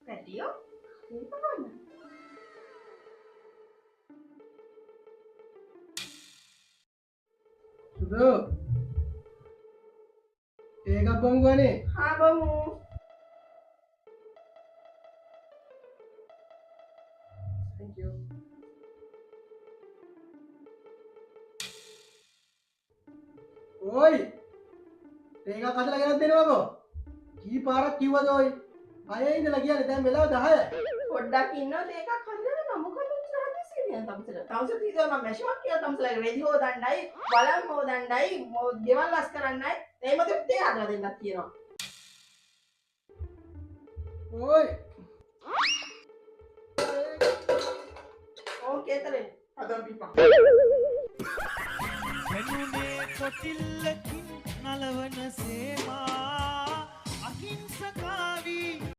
පැටියෝ මේක ගන්න. සුදු ඒක බොමු ගනේ. හා බමු. Thank you. ඔයි ඒක කඩලා ගෙනත් දෙනවකෝ. කී පාරක් කිව්වද ඔයි? අයේ ඉඳලා කියන්නේ දැන් වෙලාව 10යි. පොඩ්ඩක් ඉන්නවද ඒකක් හදන්න මොකද උච්චර හදිසියෙ තම්සල. තම්සල తీසම මැෂිමක් කියලා තම්සලගේ රෙදි හොදන්නයි, බලන් හොදන්නයි, ගෙවල් ලස් කරන්නයි, එහෙමද තේ හදලා දෙන්නත් කියනවා. ඔයි ඕකේ තරේ. හදන් පිපා. වෙනුනේ කොටිල්ලකින් නලවන සේවා අහිංසකා